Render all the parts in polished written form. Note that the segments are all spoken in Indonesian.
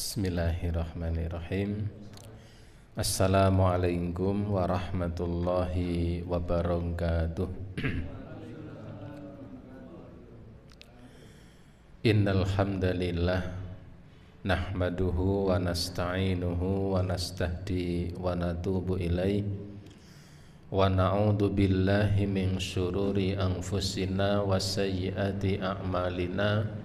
Bismillahirrahmanirrahim. Assalamualaikum warahmatullahi wabarakatuh. Innal hamdalillah nahmaduhu wa nasta'inuhu wa nastahdi wa natubu ilaih wa na'udzu billahi min syururi anfusina wa sayyiati a'malina.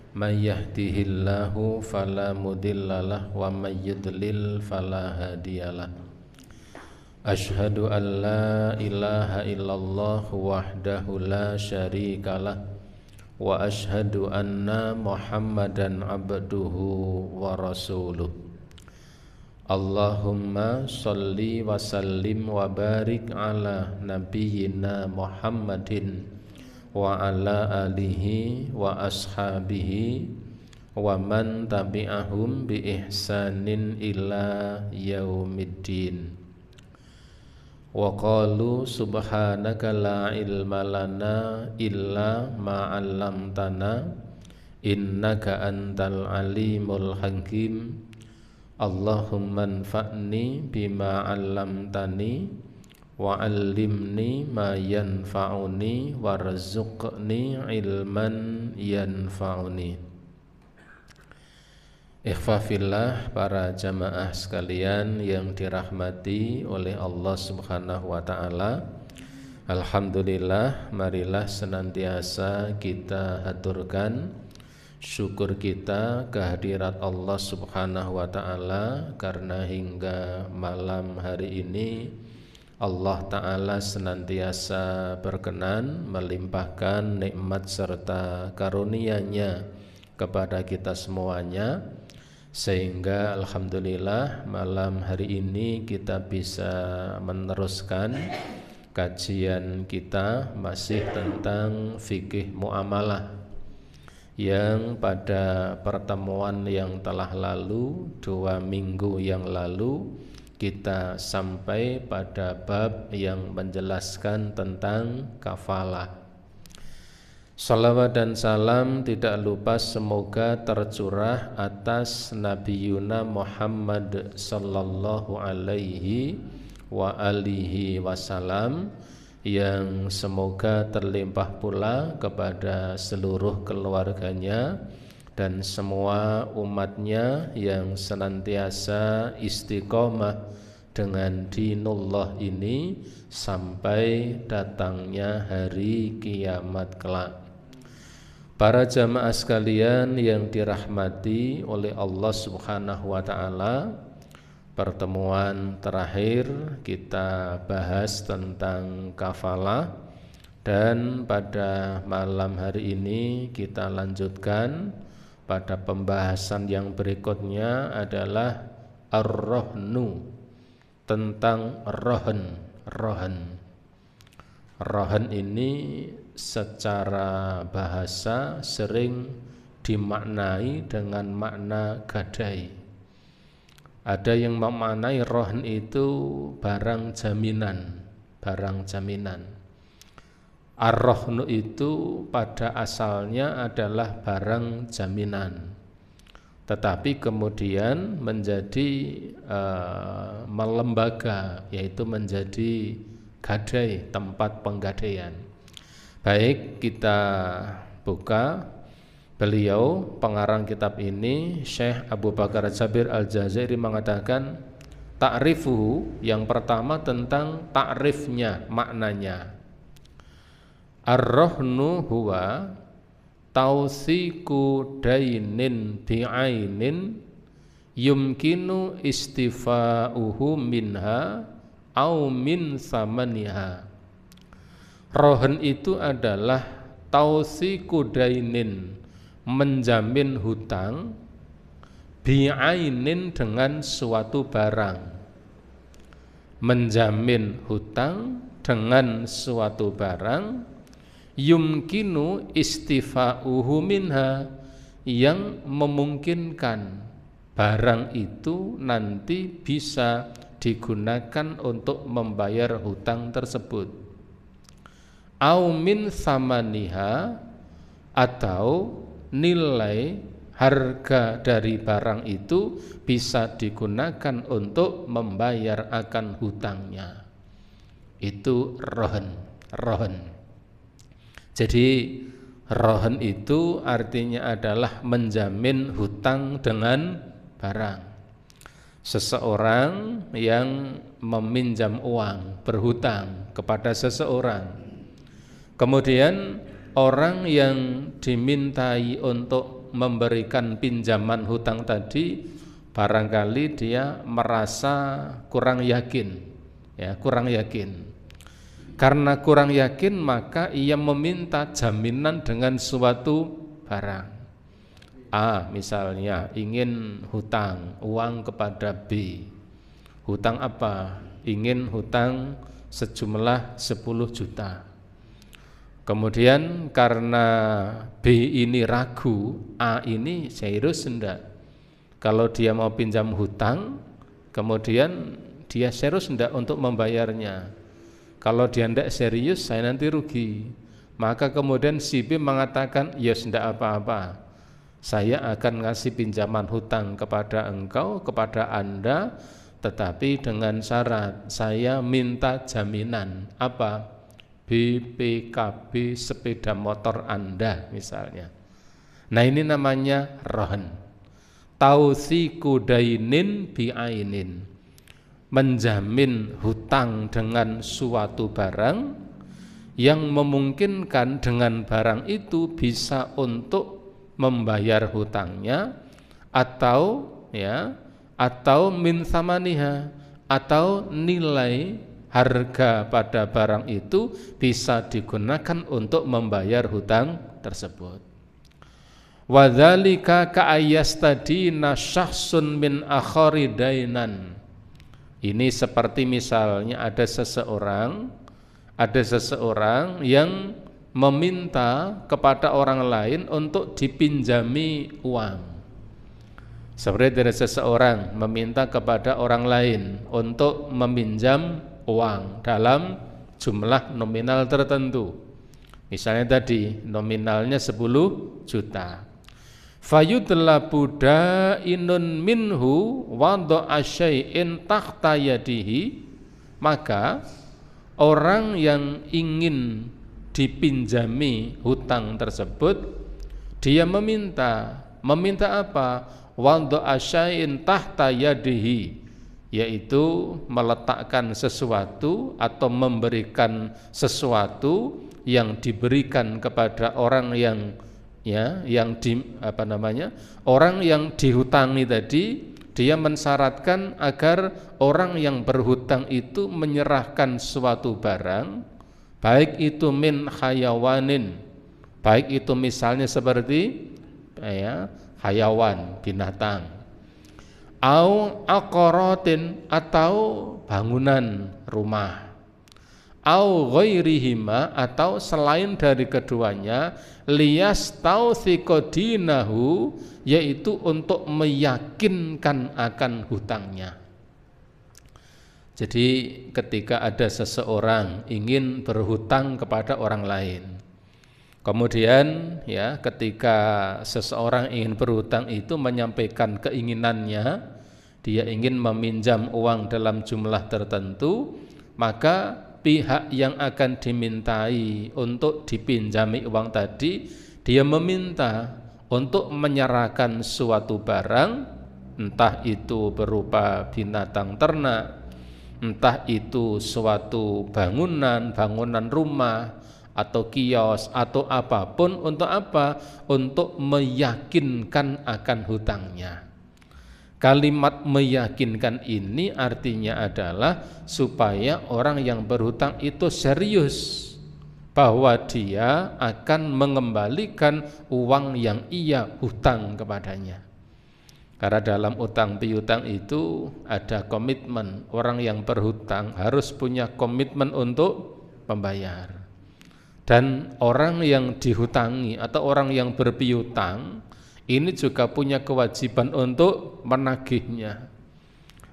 Man yahdihillahu fala mudhillalah wa may yudlil fala hadiyalah. Asyhadu an la ilaha illallah wahdahu la syarikalah wa asyhadu anna Muhammadan abduhu wa rasuluh. Allahumma sholli wa sallim wa barik ala nabiyyina Muhammadin wa ala alihi wa ashabihi wa man tabi'ahum bi ihsanin ila yaumiddin. Wa qalu subhanaka la ilma lana illa ma 'allamtana innaka antal alimul hakim. Allahumma anfa'ni bima 'allamtani wa 'allimni ma yanfa'uni warzuqni ilman yanfa'uni. Ikhwafillah, para jamaah sekalian yang dirahmati oleh Allah Subhanahu wa taala. Alhamdulillah, marilah senantiasa kita haturkan syukur kita kehadirat Allah Subhanahu wa taala karena hingga malam hari ini Allah Ta'ala senantiasa berkenan melimpahkan nikmat serta karunia-Nya kepada kita semuanya, sehingga alhamdulillah malam hari ini kita bisa meneruskan kajian kita masih tentang fikih muamalah yang pada pertemuan yang telah lalu 2 minggu yang lalu kita sampai pada bab yang menjelaskan tentang kafalah. Salawat dan salam tidak lupa semoga tercurah atas Nabiyuna Muhammad sallallahu alaihi wa alihi wasallam, yang semoga terlimpah pula kepada seluruh keluarganya dan semua umatnya yang senantiasa istiqomah dengan dinullah ini sampai datangnya hari kiamat kelak. Para jamaah sekalian yang dirahmati oleh Allah Subhanahu wa taala, pertemuan terakhir kita bahas tentang kafalah, dan pada malam hari ini kita lanjutkan. Pada pembahasan yang berikutnya adalah ar-rohnu, tentang rohan. Rohan ini secara bahasa sering dimaknai dengan makna gadai. Ada yang memaknai rohan itu barang jaminan. Ar-rohnu itu pada asalnya adalah barang jaminan, tetapi kemudian menjadi melembaga, yaitu menjadi gadai, tempat penggadaian. Baik, kita buka. Beliau pengarang kitab ini, Syekh Abu Bakar Jabir Al-Jazairi, mengatakan ta'rifuhu, yang pertama tentang ta'rifnya, maknanya. Ar-rohnu huwa tausiku dainin bi'ainin yumkinu istifa'uhu minha au min samaniha. Rohan itu adalah tausiku dainin, menjamin hutang, bi'ainin, dengan suatu barang. Menjamin hutang dengan suatu barang, yumkinu istifa'uhu minha, yang memungkinkan barang itu nanti bisa digunakan untuk membayar hutang tersebut. Au min samaniha, atau nilai harga dari barang itu bisa digunakan untuk membayar akan hutangnya. Itu rohen. Jadi rohen itu artinya adalah menjamin hutang dengan barang. Seseorang yang meminjam uang, berhutang kepada seseorang, kemudian orang yang dimintai untuk memberikan pinjaman hutang tadi barangkali dia merasa kurang yakin, kurang yakin. Karena kurang yakin maka ia meminta jaminan dengan suatu barang. A misalnya ingin hutang uang kepada B. Hutang apa? Ingin hutang sejumlah 10 juta. Kemudian karena B ini ragu, A ini serius enggak? Kalau dia mau pinjam hutang, kemudian dia serius enggak untuk membayarnya? Kalau dia tidak serius, saya nanti rugi. Maka kemudian si B mengatakan, ya tidak apa-apa, saya akan ngasih pinjaman hutang kepada engkau, kepada Anda, tetapi dengan syarat saya minta jaminan apa? BPKB sepeda motor Anda misalnya. Nah ini namanya rohen. Tautsiqu dainin bi'ainin, menjamin hutang dengan suatu barang yang memungkinkan dengan barang itu bisa untuk membayar hutangnya atau min thamaniha, atau nilai harga pada barang itu bisa digunakan untuk membayar hutang tersebut. Wadzalika ka'ayyastadina syakhsun min akhari dainan. Ini seperti misalnya ada seseorang yang meminta kepada orang lain untuk dipinjami uang. Seperti ada seseorang meminta kepada orang lain untuk meminjam uang dalam jumlah nominal tertentu. Misalnya tadi nominalnya 10 juta. Fayudlabu da'inun minhu wada'a syai'in tahta yadihi, maka orang yang ingin dipinjami hutang tersebut dia meminta apa? Wada'a syai'in tahta yadihi, yaitu meletakkan sesuatu atau memberikan sesuatu yang diberikan kepada orang yang orang yang dihutangi tadi. Dia mensyaratkan agar orang yang berhutang itu menyerahkan suatu barang, baik itu min hayawanin, baik itu misalnya seperti hayawan, binatang, au aqaratin, atau bangunan rumah, au ghairihima, atau selain dari keduanya, liyastautsiqa dinahu, yaitu untuk meyakinkan akan hutangnya. Jadi ketika ada seseorang ingin berhutang kepada orang lain, kemudian ketika seseorang ingin berhutang itu menyampaikan keinginannya, dia ingin meminjam uang dalam jumlah tertentu, maka pihak yang akan dimintai untuk dipinjami uang tadi, dia meminta untuk menyerahkan suatu barang, entah itu berupa binatang ternak, entah itu suatu bangunan rumah atau kios atau apapun. Untuk apa? Untuk meyakinkan akan hutangnya. Kalimat meyakinkan ini artinya adalah supaya orang yang berhutang itu serius bahwa dia akan mengembalikan uang yang ia hutang kepadanya. Karena dalam utang piutang itu ada komitmen. Orang yang berhutang harus punya komitmen untuk membayar. Dan orang yang dihutangi atau orang yang berpiutang ini juga punya kewajiban untuk menagihnya.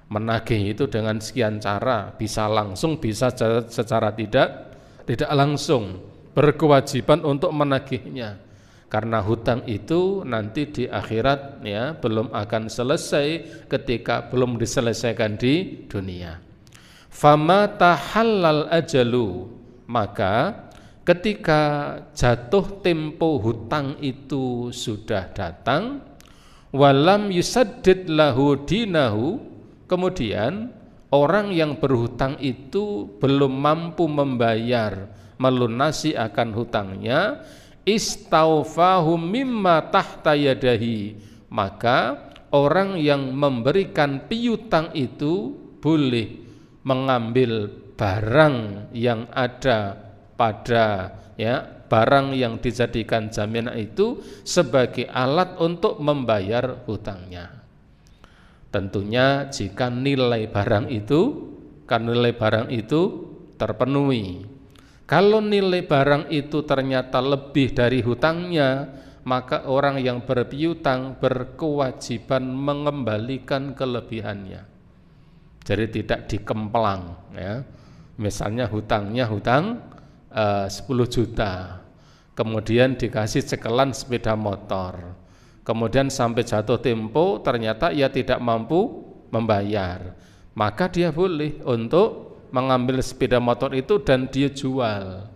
Menagih itu dengan sekian cara, bisa langsung, bisa secara tidak langsung, berkewajiban untuk menagihnya. Karena hutang itu nanti di akhirat ya belum akan selesai ketika belum diselesaikan di dunia. Fama tahallal ajalu, maka ketika jatuh tempo hutang itu sudah datang, walam yusaddid lahu dinahu, kemudian orang yang berhutang itu belum mampu membayar, melunasi akan hutangnya, istaufahu mimma tahta yadahi, maka orang yang memberikan piutang itu boleh mengambil barang yang ada pada barang yang dijadikan jaminan itu sebagai alat untuk membayar hutangnya. Tentunya jika nilai barang itu terpenuhi. Kalau nilai barang itu ternyata lebih dari hutangnya, maka orang yang berpiutang berkewajiban mengembalikan kelebihannya. Jadi tidak dikemplang ya. Misalnya hutangnya 10 juta, kemudian dikasih cekelan sepeda motor, kemudian sampai jatuh tempo ternyata ia tidak mampu membayar, maka dia boleh untuk mengambil sepeda motor itu dan dia jual.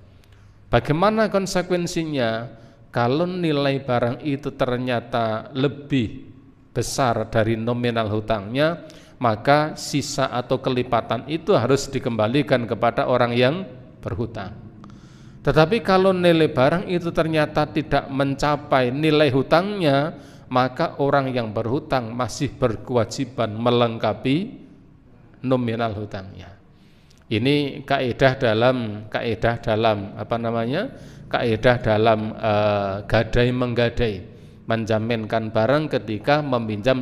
Bagaimana konsekuensinya? Kalau nilai barang itu ternyata lebih besar dari nominal hutangnya, maka sisa atau kelipatan itu harus dikembalikan kepada orang yang berhutang. Tetapi kalau nilai barang itu ternyata tidak mencapai nilai hutangnya, maka orang yang berhutang masih berkewajiban melengkapi nominal hutangnya. Ini kaidah dalam gadai menggadai, menjaminkan barang ketika meminjam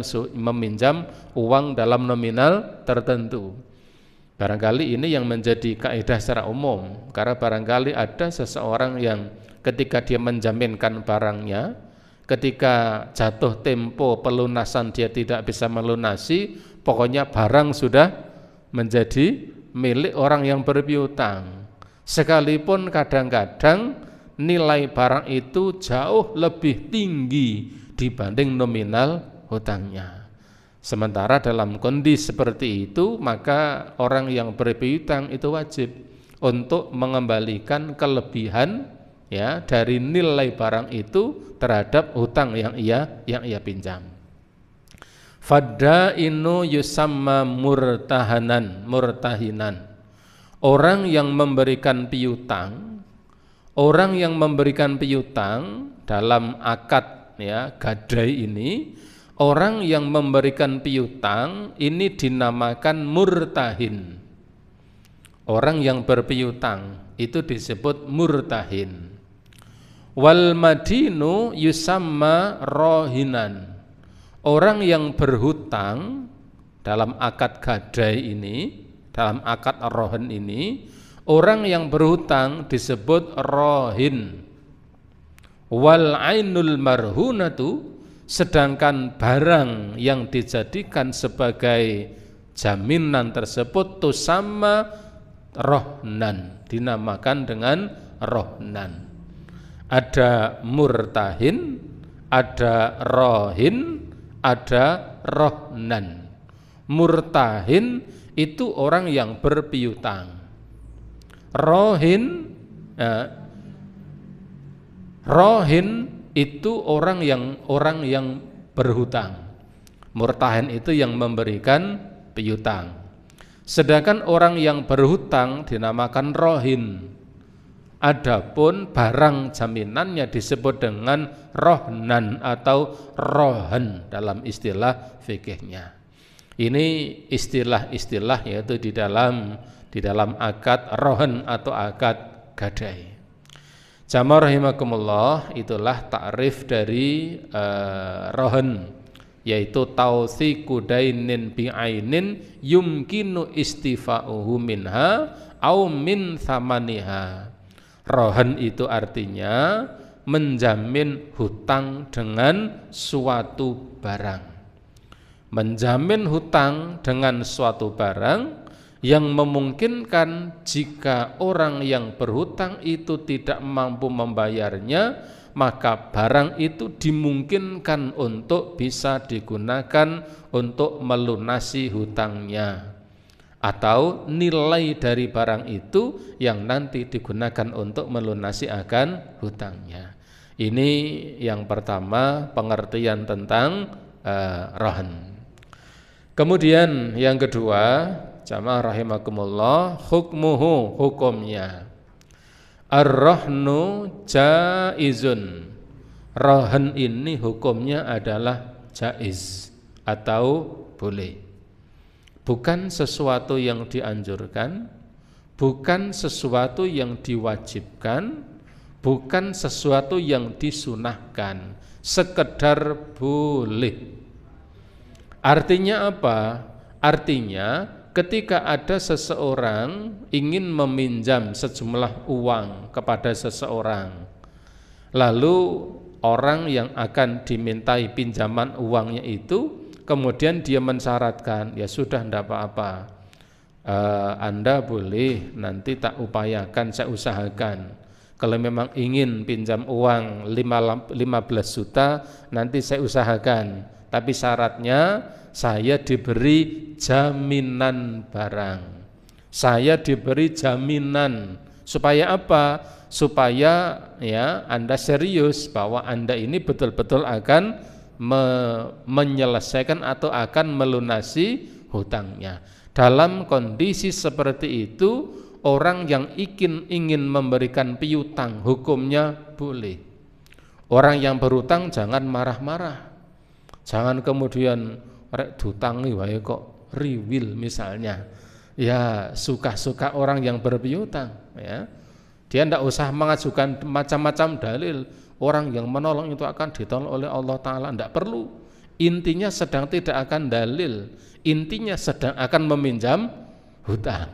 uang dalam nominal tertentu. Barangkali ini yang menjadi kaidah secara umum, karena barangkali ada seseorang yang ketika dia menjaminkan barangnya, ketika jatuh tempo pelunasan dia tidak bisa melunasi, pokoknya barang sudah menjadi milik orang yang berpiutang. Sekalipun kadang-kadang nilai barang itu jauh lebih tinggi dibanding nominal hutangnya. Sementara dalam kondisi seperti itu, maka orang yang berpiutang itu wajib untuk mengembalikan kelebihan ya dari nilai barang itu terhadap hutang yang ia pinjam. Fadainu yusamma murtahinan. Orang yang memberikan piutang, dalam akad ya gadai ini, orang yang memberikan piutang ini dinamakan murtahin. Orang yang berpiutang itu disebut murtahin. Wal madinu yusamma rohinan. Orang yang berhutang dalam akad gadai ini, dalam akad rohin ini, orang yang berhutang disebut rohin. Wal ainul marhunatu, sedangkan barang yang dijadikan sebagai jaminan tersebut tusamma rohnan, dinamakan dengan rohnan. Ada murtahin, ada rohin, ada rohnan. Murtahin itu orang yang berpiutang. Rohin itu orang yang berhutang. Murtahin itu yang memberikan piutang. Sedangkan orang yang berhutang dinamakan rohin. Adapun barang jaminannya disebut dengan rohnan atau rohan dalam istilah fikihnya. Ini istilah-istilah yaitu di dalam akad rohan atau akad gadai. Jamaah rahimakumullah, itulah takrif dari rohan, yaitu tausiqu dainin bi'ainin yumkinu istifa'uhu minha au min thamaniha. Rohan itu artinya menjamin hutang dengan suatu barang. Menjamin hutang dengan suatu barang yang memungkinkan jika orang yang berhutang itu tidak mampu membayarnya, maka barang itu dimungkinkan untuk bisa digunakan untuk melunasi hutangnya, atau nilai dari barang itu yang nanti digunakan untuk melunasi akan hutangnya. Ini yang pertama, pengertian tentang rahn. Kemudian yang kedua, jamaah rahimakumullah, hukmuhu, hukumnya. Ar-rahnu jaizun. Rahn ini hukumnya adalah jaiz atau boleh. Bukan sesuatu yang dianjurkan, bukan sesuatu yang diwajibkan, bukan sesuatu yang disunahkan, sekedar boleh. Artinya apa? Artinya ketika ada seseorang ingin meminjam sejumlah uang kepada seseorang, lalu orang yang akan dimintai pinjaman uangnya itu kemudian dia mensyaratkan, ya sudah, tidak apa-apa, Anda boleh nanti tak upayakan, saya usahakan. Kalau memang ingin pinjam uang 15 juta, nanti saya usahakan, tapi syaratnya saya diberi jaminan barang. Saya diberi jaminan supaya apa? Supaya ya Anda serius bahwa Anda ini betul-betul akan menyelesaikan atau akan melunasi hutangnya. Dalam kondisi seperti itu, orang yang ingin memberikan piutang hukumnya boleh. Orang yang berutang jangan marah-marah, jangan kemudian rek dutangi wae kok riwil misalnya. Ya suka-suka orang yang berpiutang, ya. Dia tidak usah mengajukan macam-macam dalil. Orang yang menolong itu akan ditolong oleh Allah Ta'ala, tidak perlu. Intinya sedang tidak akan dalil, intinya sedang akan meminjam hutang.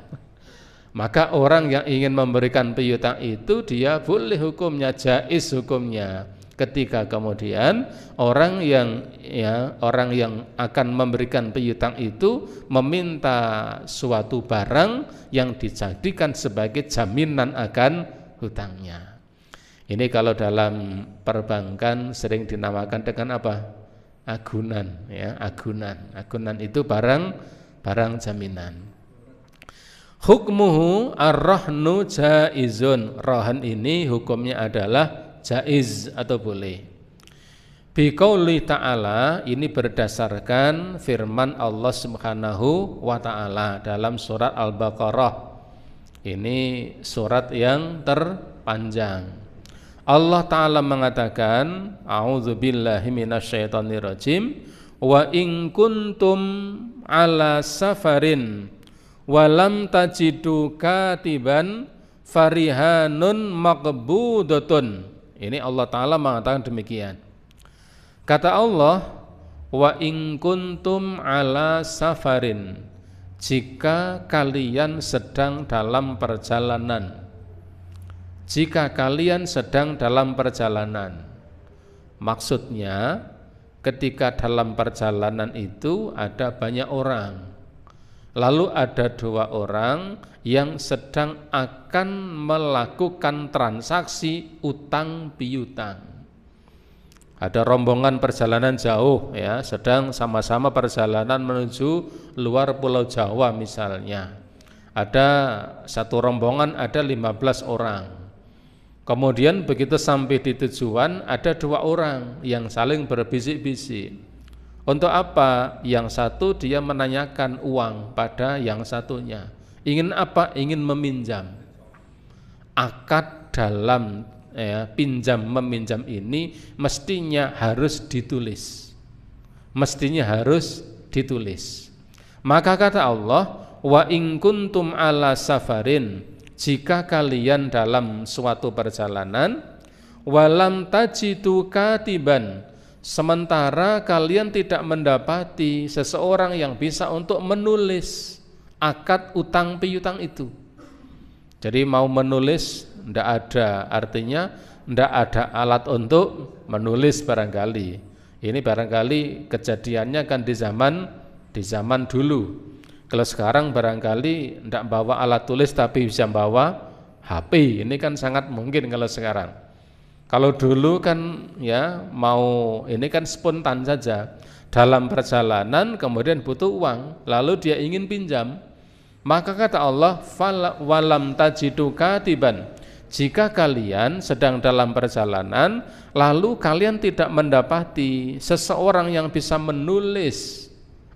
Maka orang yang ingin memberikan piutang itu dia boleh hukumnya, jaiz hukumnya. Ketika kemudian orang yang akan memberikan piutang itu meminta suatu barang yang dijadikan sebagai jaminan akan hutangnya. Ini kalau dalam perbankan sering dinamakan dengan apa? Agunan, ya, agunan. Agunan itu barang jaminan. Hukmuhu ar-rahnu jaizun. Rahn ini hukumnya adalah jaiz atau boleh. Biqauli ta'ala, ini berdasarkan firman Allah Subhanahu wa ta'ala dalam surat Al-Baqarah. Ini surat yang terpanjang. Allah Ta'ala mengatakan, a'udzubillahi minasyaitonirrajim, wa in kuntum ala safarin walam tajidu katiban farihanun maqbudatun. Ini Allah Ta'ala mengatakan demikian. Kata Allah, wa in kuntum ala safarin, jika kalian sedang dalam perjalanan. Jika kalian sedang dalam perjalanan, maksudnya ketika dalam perjalanan itu ada banyak orang, lalu ada dua orang yang sedang akan melakukan transaksi utang piutang. Ada rombongan perjalanan jauh, ya, sedang sama-sama perjalanan menuju luar Pulau Jawa misalnya. Ada satu rombongan, ada 15 orang. Kemudian begitu sampai di tujuan, ada dua orang yang saling berbisik-bisik. Untuk apa? Yang satu dia menanyakan uang pada yang satunya. Ingin apa? Ingin meminjam. Akad dalam pinjam meminjam ini mestinya harus ditulis. Mestinya harus ditulis. Maka kata Allah, wa in kuntum ala safarin, jika kalian dalam suatu perjalanan, walam tajidu katiban, sementara kalian tidak mendapati seseorang yang bisa untuk menulis akad utang piutang itu. Jadi mau menulis tidak ada, artinya tidak ada alat untuk menulis barangkali. Ini barangkali kejadiannya kan di zaman dulu. Kalau sekarang barangkali tidak bawa alat tulis tapi bisa bawa HP. Ini kan sangat mungkin kalau sekarang. Kalau dulu kan ya mau ini kan spontan saja, dalam perjalanan kemudian butuh uang, lalu dia ingin pinjam, maka kata Allah, walam tajidu katiban, jika kalian sedang dalam perjalanan lalu kalian tidak mendapati seseorang yang bisa menulis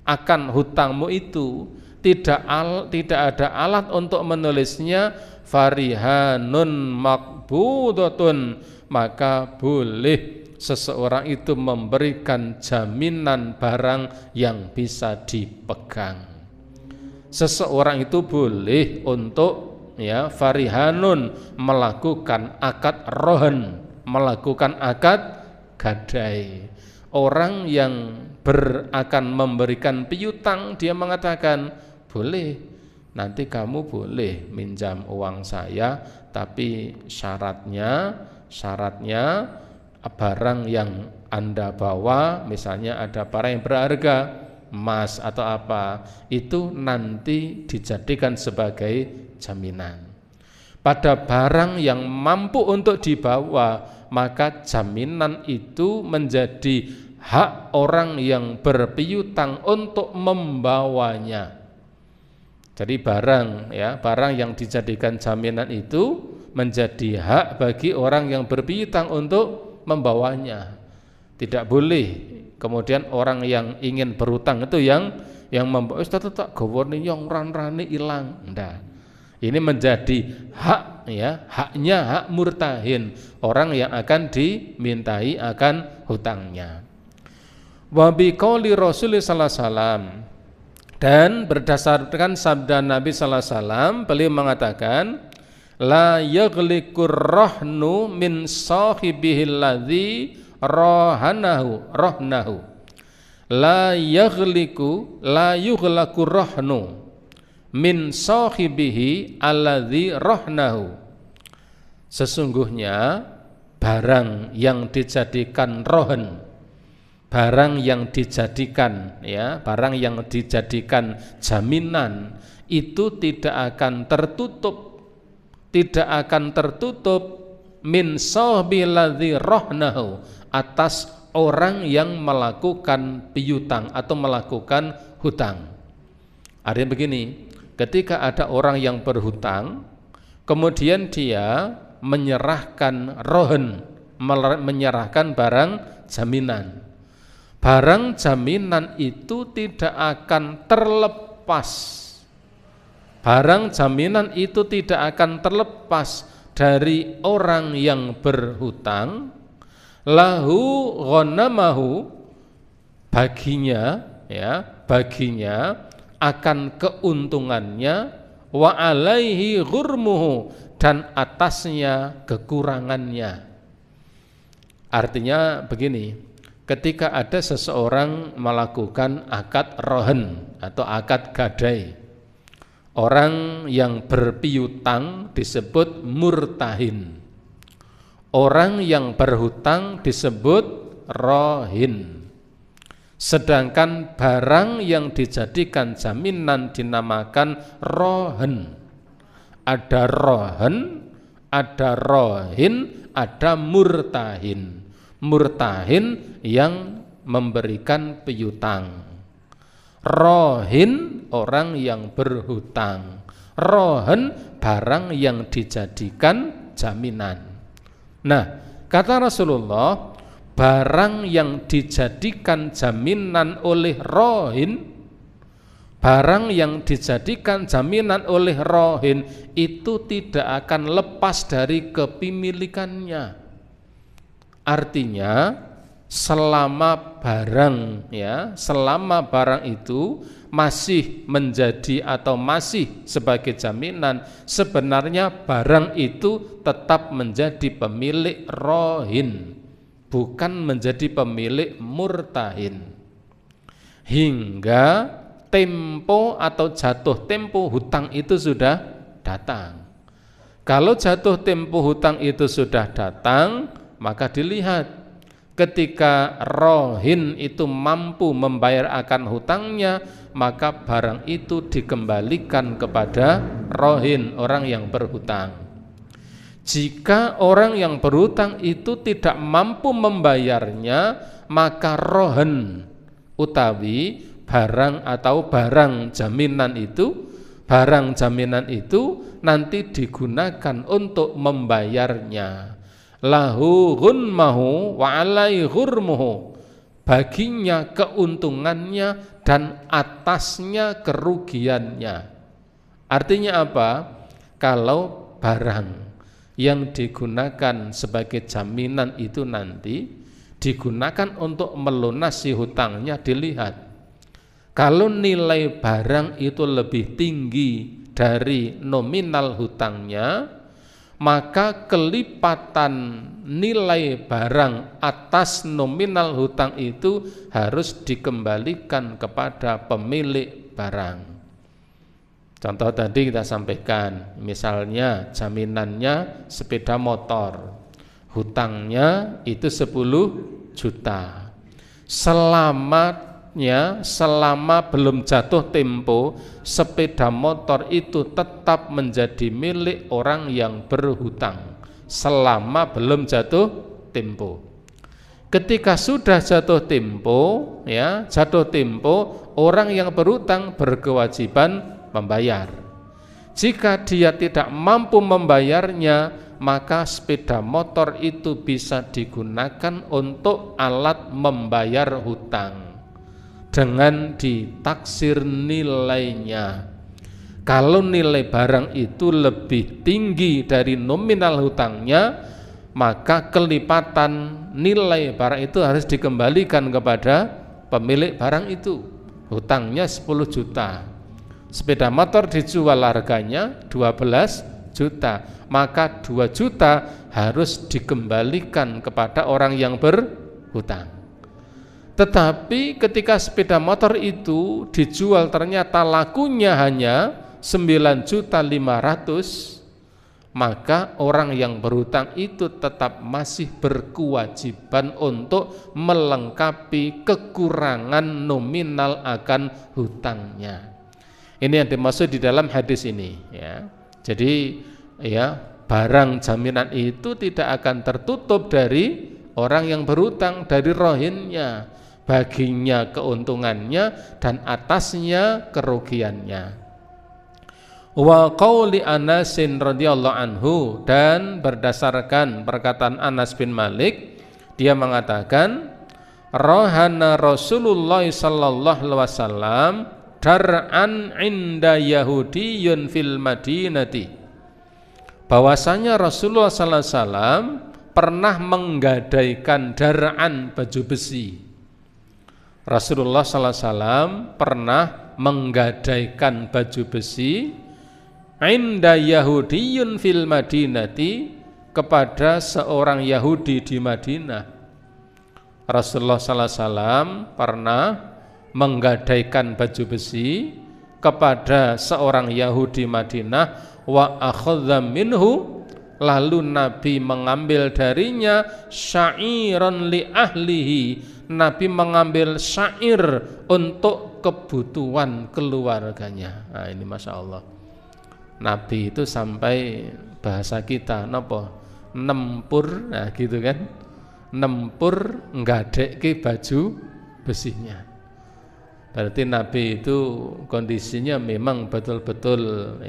akan hutangmu itu, tidak ada alat untuk menulisnya, farihanun makbudatun, maka boleh seseorang itu memberikan jaminan barang yang bisa dipegang. Seseorang itu boleh untuk ya farihanun melakukan akad rohan, melakukan akad gadai. Orang yang akan memberikan piutang, dia mengatakan boleh, nanti kamu boleh minjam uang saya, tapi syaratnya barang yang Anda bawa, misalnya ada barang yang berharga, emas atau apa, itu nanti dijadikan sebagai jaminan. Pada barang yang mampu untuk dibawa, maka jaminan itu menjadi hak orang yang berpiutang untuk membawanya. Jadi barang yang dijadikan jaminan itu menjadi hak bagi orang yang berpiutang untuk membawanya. Tidak boleh kemudian orang yang ingin berhutang itu yang membawa tak gowone yang ran-rane ilang. Ndak. Ini menjadi haknya hak murtahin, orang yang akan dimintai akan hutangnya. Wa biqauli Rasulullah sallallahu alaihi wasallam, dan berdasarkan sabda Nabi sallallahu alaihi wasallam, beliau mengatakan, la yaghliqur rahnu min sahibihi alladzi rahnahu la yughlaqu rahnu min sahibihi alladzi rahnahu. Sesungguhnya barang yang dijadikan rohan, barang yang dijadikan jaminan itu tidak akan tertutup min sahibihi alladzi rahnahu, atas orang yang melakukan piutang atau melakukan hutang. Artinya begini, ketika ada orang yang berhutang, kemudian dia menyerahkan rohan, menyerahkan barang jaminan. Barang jaminan itu tidak akan terlepas. Barang jaminan itu tidak akan terlepas dari orang yang berhutang, lahu ghanamahu, baginya akan keuntungannya, wa alaihi ghurmuhu, dan atasnya kekurangannya. Artinya begini, ketika ada seseorang melakukan akad rohan atau akad gadai, orang yang berpiutang disebut murtahin, orang yang berhutang disebut rohin. Sedangkan barang yang dijadikan jaminan dinamakan rohen. Ada rohen, ada rohin, ada murtahin. Murtahin yang memberikan piutang, rohin orang yang berhutang, rohen barang yang dijadikan jaminan. Nah, kata Rasulullah, barang yang dijadikan jaminan oleh rohin, barang yang dijadikan jaminan oleh rohin itu tidak akan lepas dari kepemilikannya. Artinya selama barang itu masih menjadi atau masih sebagai jaminan, sebenarnya barang itu tetap menjadi pemilik rohin, bukan menjadi pemilik murtahin, hingga tempo atau jatuh tempo hutang itu sudah datang. Kalau jatuh tempo hutang itu sudah datang, maka dilihat ketika rohin itu mampu membayar akan hutangnya, maka barang itu dikembalikan kepada rohin, orang yang berhutang. Jika orang yang berhutang itu tidak mampu membayarnya, maka rohen utawi barang atau barang jaminan itu nanti digunakan untuk membayarnya. Lahu ghunmahu wa alai ghurmuhu, baginya keuntungannya dan atasnya kerugiannya. Artinya apa? Kalau barang yang digunakan sebagai jaminan itu nanti digunakan untuk melunasi hutangnya, dilihat kalau nilai barang itu lebih tinggi dari nominal hutangnya, maka kelipatan nilai barang atas nominal hutang itu harus dikembalikan kepada pemilik barang. Contoh tadi kita sampaikan, misalnya jaminannya sepeda motor, hutangnya itu 10 juta. Selama belum jatuh tempo, sepeda motor itu tetap menjadi milik orang yang berhutang selama belum jatuh tempo. Ketika sudah jatuh tempo, orang yang berhutang berkewajiban membayar. Jika dia tidak mampu membayarnya, maka sepeda motor itu bisa digunakan untuk alat membayar hutang dengan ditaksir nilainya. Kalau nilai barang itu lebih tinggi dari nominal hutangnya, maka kelipatan nilai barang itu harus dikembalikan kepada pemilik barang itu. Hutangnya 10 juta, sepeda motor dijual harganya 12 juta, maka 2 juta harus dikembalikan kepada orang yang berhutang. Tetapi ketika sepeda motor itu dijual ternyata lakunya hanya 9.500.000, maka orang yang berhutang itu tetap masih berkewajiban untuk melengkapi kekurangan nominal akan hutangnya. Ini yang dimaksud di dalam hadis ini, ya. Jadi barang jaminan itu tidak akan tertutup dari orang yang berhutang, dari rohinnya, baginya keuntungannya dan atasnya kerugiannya. Wa qauli Anas radhiyallahu anhu, dan berdasarkan perkataan Anas bin Malik, dia mengatakan rohana Rasulullah sallallahu alaihi wasallam dar'an inda Yahudiyun fil Madinati, bahwasanya Rasulullah sallallahu alaihi wasallam pernah menggadaikan dar'an, baju besi. Rasulullah sallallahu alaihi wasallam pernah menggadaikan baju besi inda Yahudiyun fil Madinati, kepada seorang Yahudi di Madinah. Rasulullah sallallahu alaihi wasallam pernah menggadaikan baju besi kepada seorang Yahudi Madinah, wa akhadha minhu, lalu Nabi mengambil darinya syairan li ahlihi, Nabi mengambil syair untuk kebutuhan keluarganya. Nah, ini Masya Allah, Nabi itu sampai bahasa kita nempur, nah gitu kan, nempur nggadekke baju besinya. Berarti Nabi itu kondisinya memang betul-betul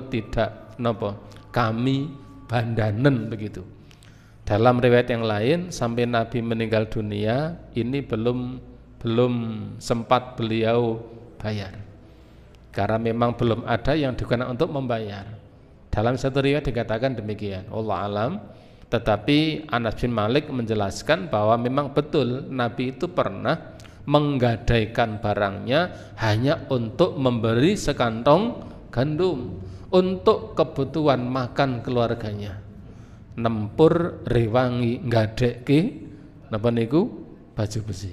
tidak kami bandanen begitu. Dalam riwayat yang lain, sampai Nabi meninggal dunia ini belum sempat beliau bayar, karena memang belum ada yang digunakan untuk membayar. Dalam satu riwayat dikatakan demikian, Allah alam. Tetapi Anas bin Malik menjelaskan bahwa memang betul Nabi itu pernah menggadaikan barangnya hanya untuk memberi sekantong gandum untuk kebutuhan makan keluarganya. Nempur rewangi nggadekke napa niku baju besi.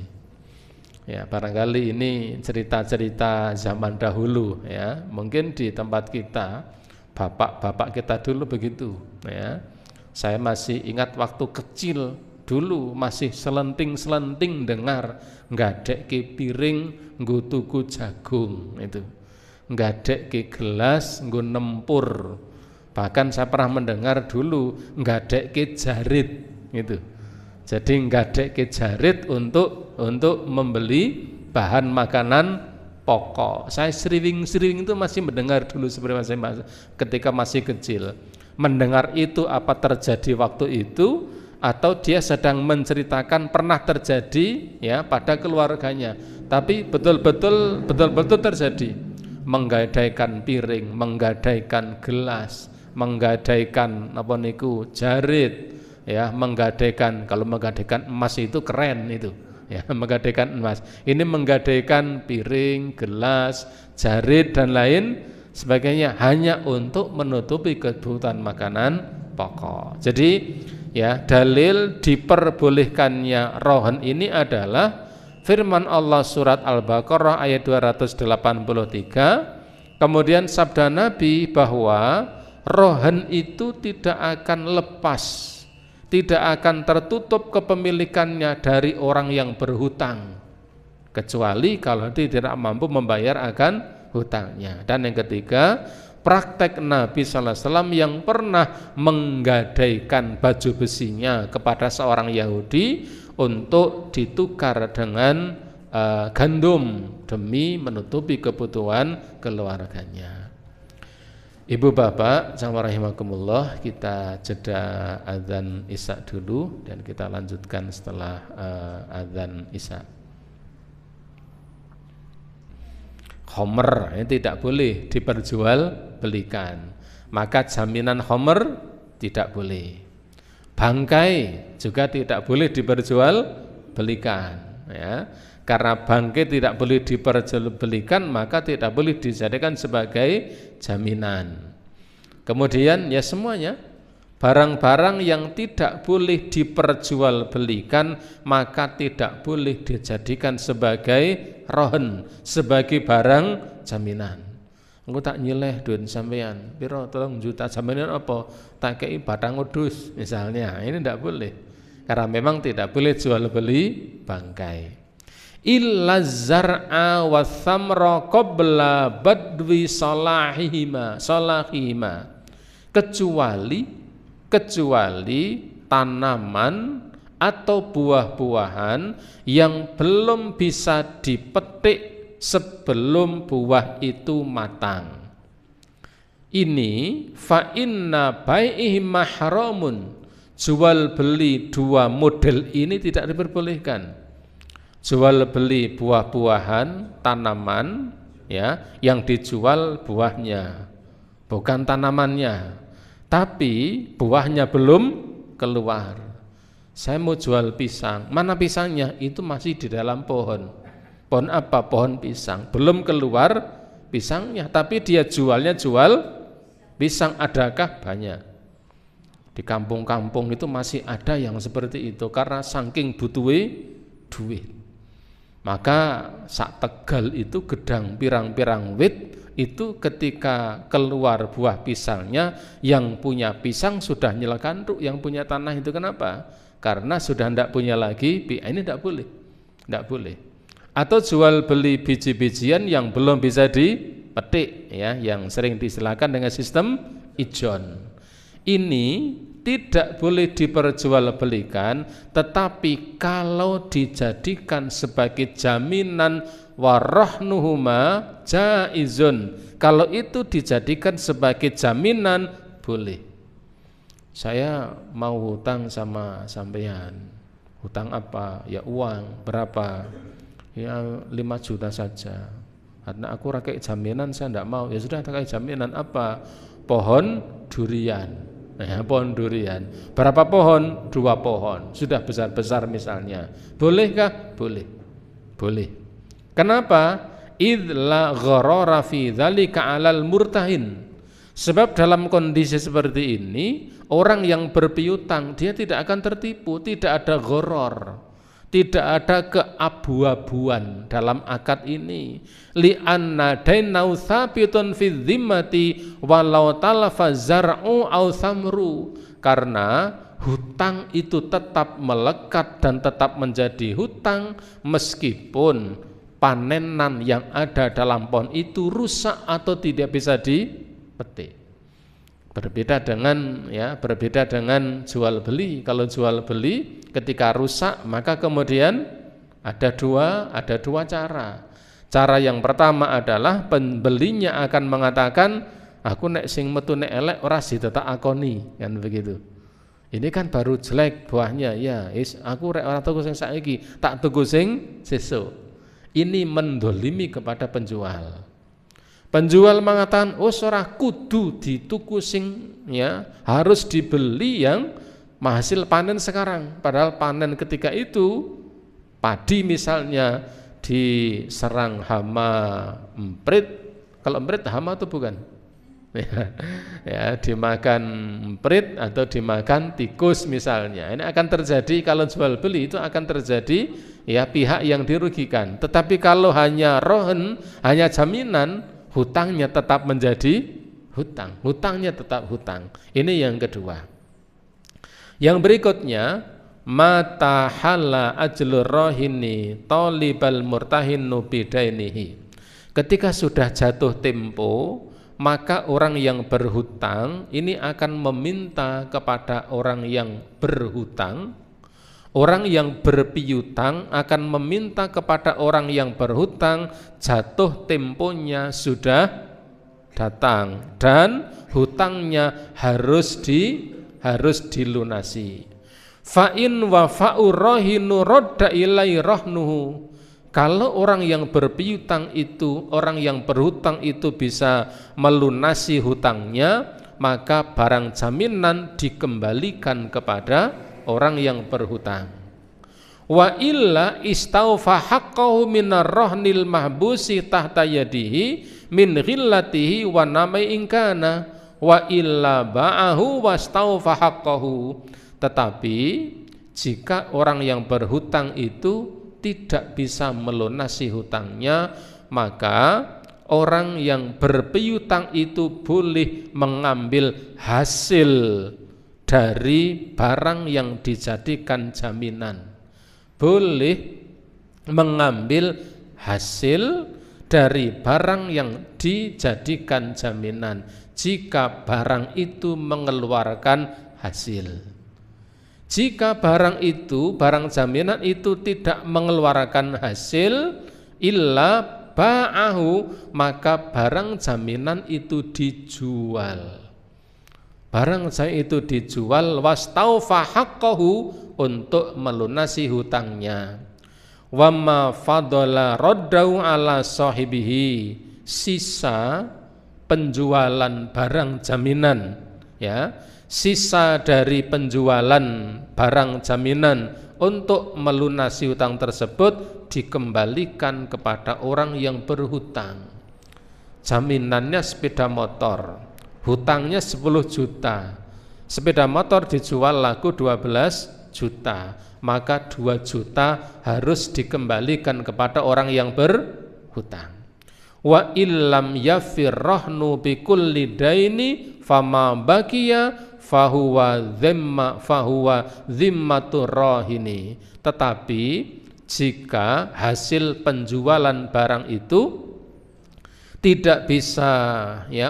Ya, barangkali ini cerita-cerita zaman dahulu, ya. Mungkin di tempat kita, bapak-bapak kita dulu begitu, ya. Saya masih ingat waktu kecil dulu masih selenting-selenting dengar nggadekke piring nggo tuku jagung, itu nggadekke gelas nggo nempur Bahkan saya pernah mendengar dulu nggadekke jarit gitu. Jadi nggadekke jarit untuk membeli bahan makanan pokok. Saya sering itu masih mendengar dulu seperti ketika masih kecil. Mendengar itu apa terjadi waktu itu, atau dia sedang menceritakan pernah terjadi ya pada keluarganya. Tapi betul-betul terjadi. Menggadaikan piring, menggadaikan gelas, menggadaikan apa niku jarit, ya, menggadaikan, kalau menggadaikan emas itu keren itu. Ya, menggadaikan emas. Ini menggadaikan piring, gelas, jarit dan lain sebagainya hanya untuk menutupi kebutuhan makanan pokok. Jadi ya, dalil diperbolehkannya rohan ini adalah firman Allah surat Al-Baqarah ayat 283. Kemudian sabda Nabi bahwa rohan itu tidak akan lepas, tidak akan tertutup kepemilikannya dari orang yang berhutang, kecuali kalau dia tidak mampu membayar akan hutangnya. Dan yang ketiga, praktek Nabi sallallahu alaihi wasallam yang pernah menggadaikan baju besinya kepada seorang Yahudi untuk ditukar dengan gandum demi menutupi kebutuhan keluarganya. Ibu bapak sama rahimakumullah, kita jeda azan isya dulu dan kita lanjutkan setelah azan isya. Homer ini tidak boleh diperjualbelikan, maka jaminan homer tidak boleh. Bangkai juga tidak boleh diperjualbelikan, ya. Karena bangkai tidak boleh diperjualbelikan, maka tidak boleh dijadikan sebagai jaminan. Kemudian ya semuanya barang-barang yang tidak boleh diperjualbelikan maka tidak boleh dijadikan sebagai rohen, sebagai barang jaminan. Engko tak nyileh duit sampean, piro 3 juta, jaminan apa? Tak kei batang wedhus misalnya. Ini tidak boleh. Karena memang tidak boleh jual beli bangkai. Illa zar'a wa thamra qabla badwi salahihima. Kecuali tanaman atau buah-buahan yang belum bisa dipetik sebelum buah itu matang. Ini fa inna bai'ihi mahramun. Jual beli dua model ini tidak diperbolehkan. Jual beli buah-buahan, tanaman, ya, yang dijual buahnya, bukan tanamannya. Tapi buahnya belum keluar. Saya mau jual pisang, mana pisangnya? Itu masih di dalam pohon. Pohon apa? Pohon pisang. Belum keluar pisangnya, tapi dia jualnya jual pisang. Adakah? Banyak. Di kampung-kampung itu masih ada yang seperti itu karena saking butuhe duit. Maka sak Tegal itu gedang pirang-pirang wit itu ketika keluar buah pisangnya, yang punya pisang sudah nyelekanduk yang punya tanah itu. Kenapa? Karena sudah tidak punya lagi, ini tidak boleh. Tidak boleh. Atau jual beli biji-bijian yang belum bisa dipetik, ya, yang sering diistilahkan dengan sistem ijon. Ini tidak boleh diperjualbelikan, tetapi kalau dijadikan sebagai jaminan warahnuhuma jaizun, kalau itu dijadikan sebagai jaminan boleh. Saya mau hutang sama sampean. Hutang apa? Ya uang. Berapa? Ya 5 juta saja. Karena aku rakyat jaminan, saya tidak mau. Ya sudah, rakyat jaminan apa? Pohon durian. Nah, pohon durian. Berapa pohon? 2 pohon. Sudah besar-besar misalnya. Bolehkah? Boleh. Boleh. Kenapa? Idla gharara fi dzalika 'alal murtahin. Sebab dalam kondisi seperti ini, orang yang berpiutang dia tidak akan tertipu, tidak ada gharar, tidak ada keabu-abuan dalam akad ini. Li'anna dainau tsabitun fi dhimmati walau talafa zar'u aw thamru. Karena hutang itu tetap melekat dan tetap menjadi hutang meskipun panenan yang ada dalam pohon itu rusak atau tidak bisa dipetik. Berbeda dengan jual beli. Kalau jual beli ketika rusak maka kemudian ada dua cara. Cara yang pertama adalah pembelinya akan mengatakan, aku nek sing metu nek elek ora tak akoni, kan begitu. Ini kan baru jelek buahnya, ya aku rek ora tuku sing saiki, tak tuku sing sesuk. Ini mendolimi kepada penjual. Penjual mengatakan, oh ora kudu dituku sing harus dibeli yang hasil panen sekarang. Padahal panen ketika itu padi misalnya diserang hama emprit. Kalau emprit hama itu bukan? Dimakan emprit atau dimakan tikus misalnya. Ini akan terjadi kalau jual beli, itu akan terjadi pihak yang dirugikan. Tetapi kalau hanya rohen, hanya jaminan, hutangnya tetap menjadi hutangnya tetap hutang. Ini yang kedua. Yang berikutnya, mata hala ajlur rohini talibal murtahinu bidainihi. Ketika sudah jatuh tempo, maka orang yang berhutang ini akan meminta kepada orang yang berhutang. Orang yang berpiutang akan meminta kepada orang yang berhutang, jatuh temponya sudah datang dan hutangnya harus dilunasi. Fa in wafa'u rahinu radda ilai rahnuhu. Kalau orang yang berpiutang itu, orang yang berhutang itu bisa melunasi hutangnya, maka barang jaminan dikembalikan kepada orang yang berhutang. Wa illa istaufa haqqahu minar rahnil mahbusi tahta yadihi min ghillatihi wa namai ingkana wa illa ba'ahu wastaufa haqqahu. Tetapi jika orang yang berhutang itu tidak bisa melunasi hutangnya, maka orang yang berpiutang itu boleh mengambil hasil dari barang yang dijadikan jaminan. Boleh mengambil hasil dari barang yang dijadikan jaminan jika barang itu mengeluarkan hasil. Jika barang jaminan itu tidak mengeluarkan hasil, illa ba'ahu, maka barang jaminan itu dijual. Barang jaminan itu dijual, wastaufa haqqahu, untuk melunasi hutangnya. Wa ma fadala raddahu ala sahibihi, sisa penjualan barang jaminan, sisa dari penjualan barang jaminan untuk melunasi hutang tersebut dikembalikan kepada orang yang berhutang. Jaminannya sepeda motor, hutangnya 10 juta. Sepeda motor dijual laku 12 juta, maka 2 juta harus dikembalikan kepada orang yang berhutang. Wa illam yafir rahnu bi kulli daini fama baqiya fahuwa zimmatu rahini. Tetapi jika hasil penjualan barang itu tidak bisa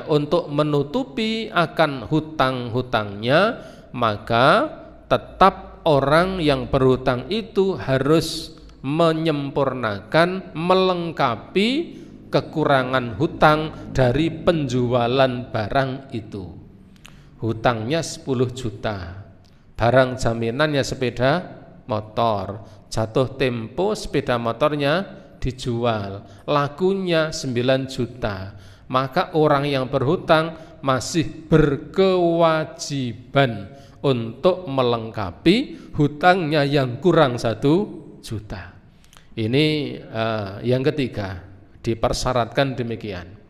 untuk menutupi akan hutang-hutangnya, maka tetap orang yang berhutang itu harus menyempurnakan, melengkapi kekurangan hutang dari penjualan barang itu. Hutangnya 10 juta, barang jaminannya sepeda motor, jatuh tempo sepeda motornya dijual, lakunya 9 juta, maka orang yang berhutang masih berkewajiban untuk melengkapi hutangnya yang kurang 1 juta. Ini yang ketiga, dipersyaratkan demikian.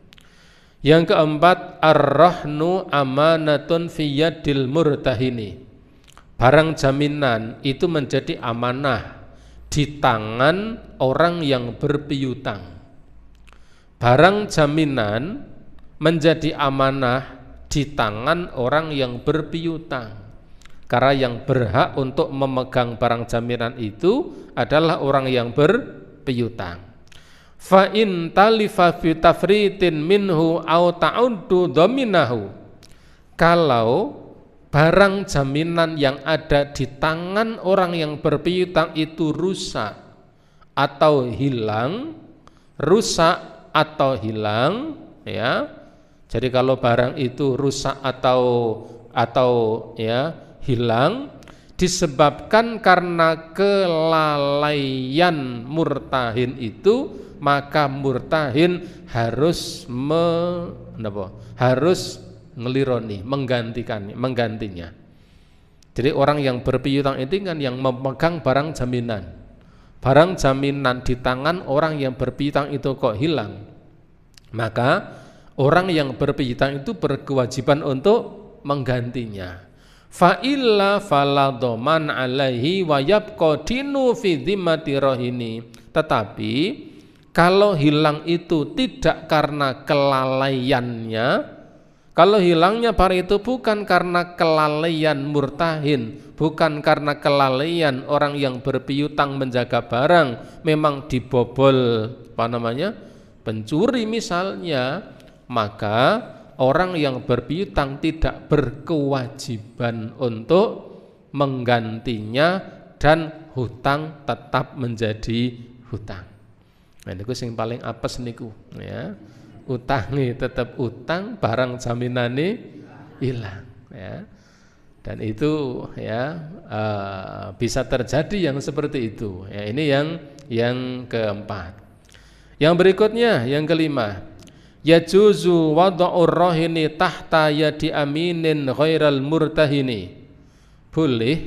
Yang keempat, ar-rahnu amanatun fi yadil murtahini. Barang jaminan itu menjadi amanah di tangan orang yang berpiutang. Barang jaminan menjadi amanah di tangan orang yang berpiutang. Karena yang berhak untuk memegang barang jaminan itu adalah orang yang berpiutang. Fa in talifa fi tafritin minhu au ta'uddu dhaminahu. kalau barang jaminan yang ada di tangan orang yang berpiutang itu rusak atau hilang, ya. Jadi kalau barang itu rusak atau ya hilang disebabkan karena kelalaian murtahin itu, maka murtahin harus ngelironi, menggantinya. Jadi orang yang berpiutang itu kan yang memegang barang jaminan. Barang jaminan di tangan orang yang berpiutang itu kok hilang, maka orang yang berpiutang itu berkewajiban untuk menggantinya. Fa illa fala dhaman alaihi wa yabqa dinu fi dhimmati rahini. Tetapi kalau hilang itu tidak karena kelalaiannya, kalau hilangnya barang itu bukan karena kelalaian murtahin, bukan karena kelalaian orang yang berpiutang menjaga barang, memang dibobol pencuri misalnya, maka orang yang berpiutang tidak berkewajiban untuk menggantinya dan hutang tetap menjadi hutang. Nah niku sing paling apes niku ya. Utangi tetap utang, barang jaminane hilang ya. Dan itu ya bisa terjadi yang seperti itu. Ya, ini yang keempat. Yang berikutnya yang kelima, yajuzu wada'ur rahini tahta yadi aminin ghairal murtahini. Boleh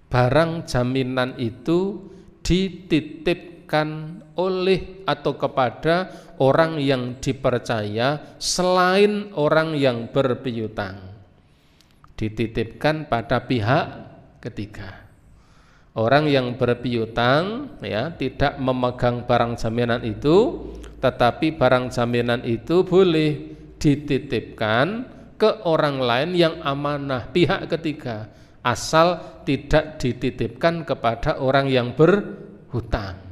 barang jaminan itu dititipkan oleh atau kepada orang yang dipercaya selain orang yang berpiutang. Dititipkan pada pihak ketiga. Orang yang berpiutang ya tidak memegang barang jaminan itu, tetapi barang jaminan itu boleh dititipkan ke orang lain yang amanah, pihak ketiga, asal tidak dititipkan kepada orang yang berhutang.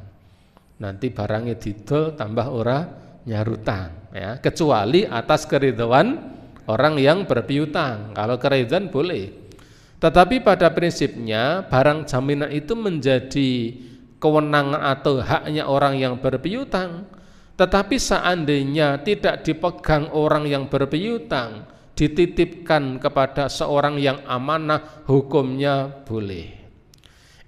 Nanti barangnya didol tambah ora nyarutang ya, kecuali atas keridhaan orang yang berpiutang. Kalau keridhaan boleh. Tetapi pada prinsipnya barang jaminan itu menjadi kewenangan atau haknya orang yang berpiutang. Tetapi seandainya tidak dipegang orang yang berpiutang, dititipkan kepada seorang yang amanah, hukumnya boleh.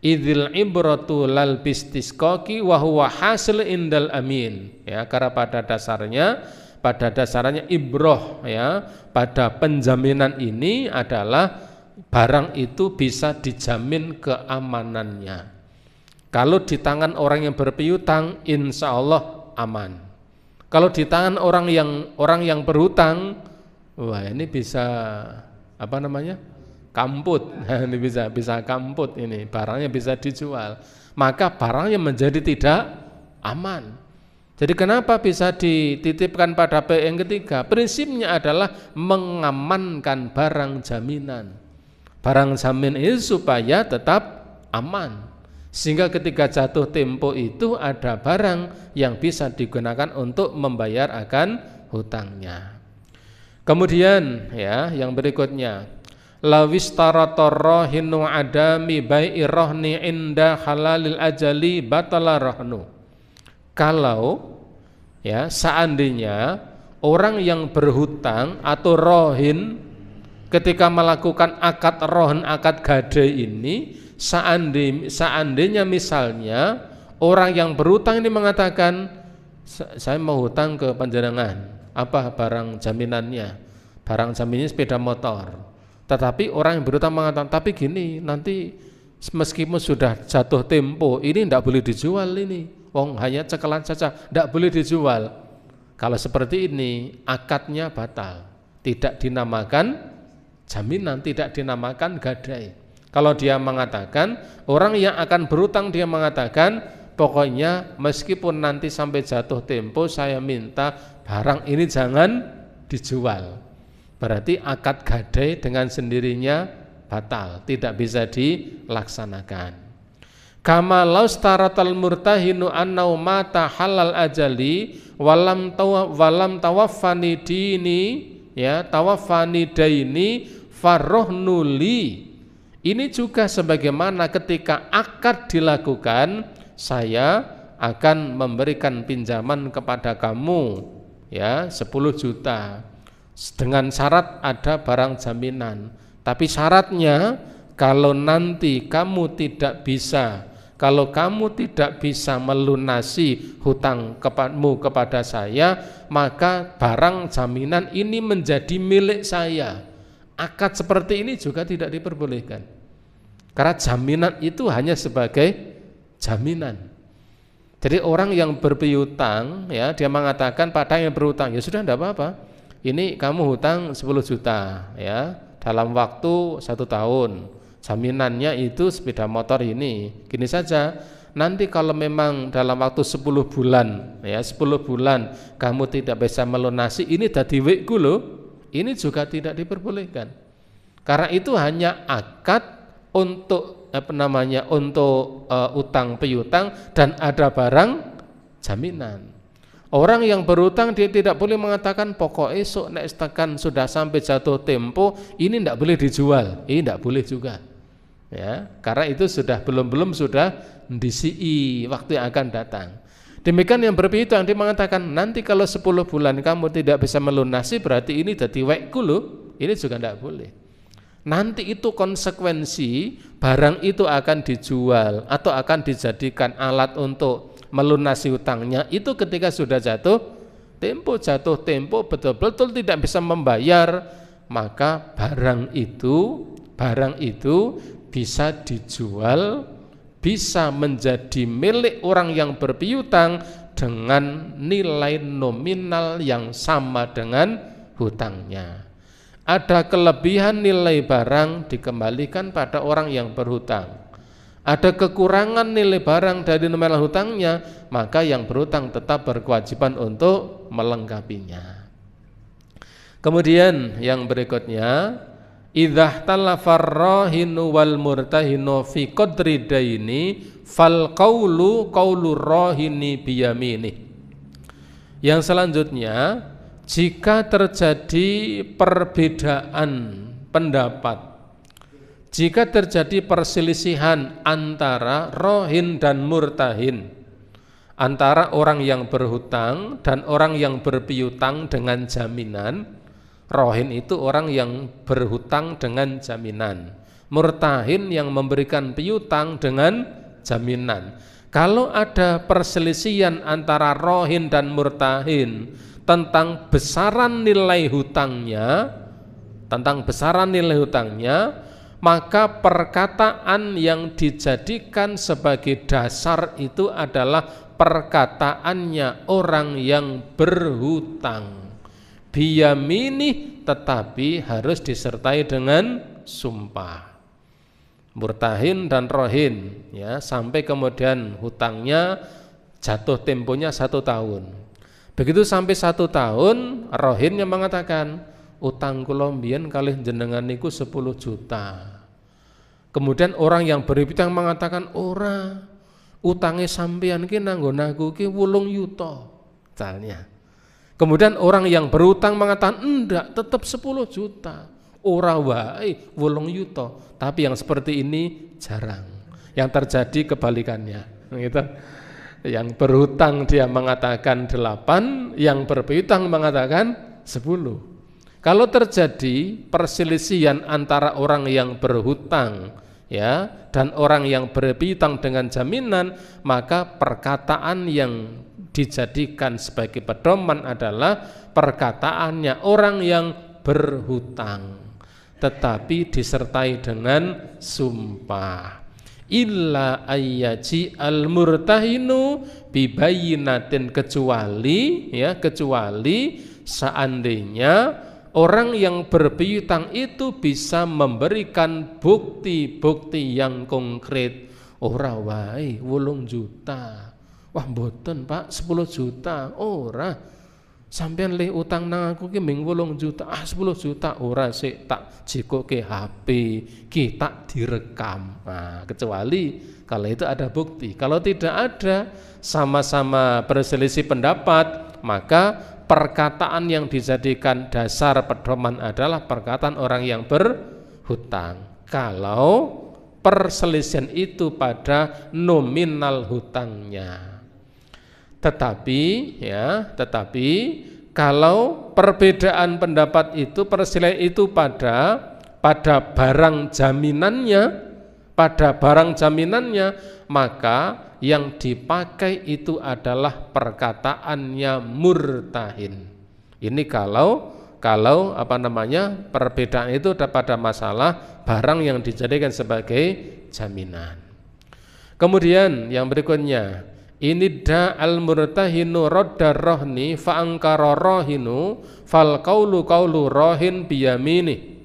Idzil ibratu lal bistisqaqi wa huwa hasil indal amin. Ya, karena pada dasarnya ibroh ya, pada penjaminan ini adalah barang itu bisa dijamin keamanannya. Kalau di tangan orang yang berpiutang, insya Allah aman. Kalau di tangan orang yang berhutang, wah ini bisa kamput. Ini bisa kamput, ini barangnya bisa dijual. Maka barangnya menjadi tidak aman. Jadi kenapa bisa dititipkan pada pihak yang ketiga? Prinsipnya adalah mengamankan barang jaminan. Barang jamin itu supaya tetap aman. Sehingga ketika jatuh tempo itu ada barang yang bisa digunakan untuk membayar akan hutangnya. Kemudian ya, yang berikutnya, lawis taratorrohinu adami bai'i rohni inda halalil ajali batala rohnu. Kalau ya seandainya orang yang berhutang atau rohin ketika melakukan akad rohin, akad gade ini, seandainya misalnya orang yang berhutang ini mengatakan, saya mau hutang ke panjenengan, apa barang jaminannya? Barang jaminannya sepeda motor. Tetapi orang yang berhutang mengatakan, tapi gini, nanti meskipun sudah jatuh tempo, ini tidak boleh dijual ini. Wong hanya cekelan saja, tidak boleh dijual. Kalau seperti ini, akadnya batal. Tidak dinamakan jaminan, tidak dinamakan gadai. Kalau dia mengatakan, orang yang akan berhutang dia mengatakan, pokoknya meskipun nanti sampai jatuh tempo saya minta barang ini jangan dijual. Berarti akad gadai dengan sendirinya batal, tidak bisa dilaksanakan. Kama laustaratal murtahinu annau mata halal ajali walam tawaffani dini ya tawaffani daini farrohnuli. Ini juga sebagaimana ketika akad dilakukan, saya akan memberikan pinjaman kepada kamu ya 10 juta dengan syarat ada barang jaminan. Tapi syaratnya kalau nanti kamu tidak bisa, kalau kamu tidak bisa melunasi hutang kepada saya, maka barang jaminan ini menjadi milik saya. Akad seperti ini juga tidak diperbolehkan. Karena jaminan itu hanya sebagai jaminan. Jadi orang yang berpiutang, ya dia mengatakan pada yang berhutang, ya sudah tidak apa-apa. Ini kamu hutang 10 juta, ya dalam waktu 1 tahun. Jaminannya itu sepeda motor ini. Gini saja, nanti kalau memang dalam waktu 10 bulan, ya 10 bulan kamu tidak bisa melunasi, ini dadi wekku loh. Ini juga tidak diperbolehkan. Karena itu hanya akad untuk untuk utang piutang dan ada barang jaminan. Orang yang berutang dia tidak boleh mengatakan pokok esok nek tekan sudah sampai jatuh tempo ini tidak boleh dijual. Ini tidak boleh juga. Ya, karena itu sudah belum sudah disi waktu yang akan datang. Demikian yang berpiutang dia mengatakan nanti kalau 10 bulan kamu tidak bisa melunasi berarti ini dadi wekku loh. Ini juga tidak boleh. Nanti itu konsekuensi barang itu akan dijual atau akan dijadikan alat untuk melunasi hutangnya itu ketika sudah jatuh tempo betul-betul tidak bisa membayar, maka barang itu bisa dijual, bisa menjadi milik orang yang berpiutang dengan nilai nominal yang sama dengan hutangnya. Ada kelebihan nilai barang dikembalikan pada orang yang berhutang. Ada kekurangan nilai barang dari nominal hutangnya, maka yang berhutang tetap berkewajiban untuk melengkapinya. Kemudian yang berikutnya, idza talafar rahinu wal murtahinu fi qadri daini fal qaulu qaulur rahini biyamini. Yang selanjutnya, jika terjadi perbedaan pendapat, jika terjadi perselisihan antara rohin dan murtahin, antara orang yang berhutang dan orang yang berpiutang dengan jaminan. Rohin itu orang yang berhutang dengan jaminan, murtahin yang memberikan piutang dengan jaminan. Kalau ada perselisihan antara rohin dan murtahin tentang besaran nilai hutangnya, maka perkataan yang dijadikan sebagai dasar itu adalah perkataannya orang yang berhutang. Biyamini, tetapi harus disertai dengan sumpah. Murtahin dan rohin, ya, sampai kemudian hutangnya jatuh temponya 1 tahun. Begitu sampai 1 tahun, rohinnya mengatakan, utang kula mbiyen kalih jenengan niku 10 juta. Kemudian orang yang berhutang mengatakan, ora, utange sampeyan ki nanggon aku ki 8 yuta. Misalnya. Kemudian orang yang berhutang mengatakan, enggak, tetap 10 juta. Ora wae 8 yuta. Tapi yang seperti ini jarang. Yang terjadi kebalikannya. Gitu. Yang berhutang dia mengatakan 8, yang berpiutang mengatakan 10. Kalau terjadi perselisihan antara orang yang berhutang, ya, dan orang yang berpiutang dengan jaminan, maka perkataan yang dijadikan sebagai pedoman adalah perkataannya orang yang berhutang, tetapi disertai dengan sumpah. Illa ayyaji al-murtahinu bibayinatin, kecuali seandainya orang yang berpiutang itu bisa memberikan bukti-bukti yang konkret. Ora wae 8 juta. Wah mboten Pak, 10 juta. Ora. Sampeyan le utang nang aku ki ming 8 juta. 10 juta ora sik tak jikoke HP, ki tak direkam. Nah, kecuali kalau itu ada bukti. Kalau tidak ada, sama-sama berselisih pendapat, maka perkataan yang dijadikan dasar pedoman adalah perkataan orang yang berhutang. Kalau perselisihan itu pada nominal hutangnya. Tetapi kalau perbedaan pendapat itu, perselisihan itu pada barang jaminannya, maka yang dipakai itu adalah perkataannya murtahin. Ini kalau perbedaan itu pada masalah barang yang dijadikan sebagai jaminan. Kemudian yang berikutnya, ini da'al murtahinu radda rohni fa angkara rohinu fal qaulu qaulu rohin biyamini.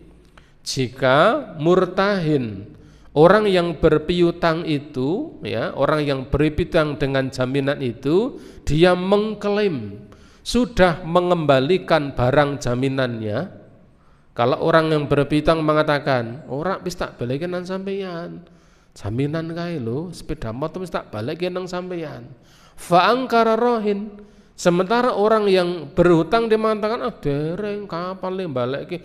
Jika murtahin, orang yang berpiutang itu, orang yang berpiutang dengan jaminan itu, dia mengklaim sudah mengembalikan barang jaminannya. Kalau orang yang berpiutang mengatakan, ora wis tak balikin nang sampeyan, jaminan kae lho, sepeda motor wis tak balikin nang sampeyan. Fa angkara rohin. Sementara orang yang berhutang dia mengatakan, dereng kapan le balekke?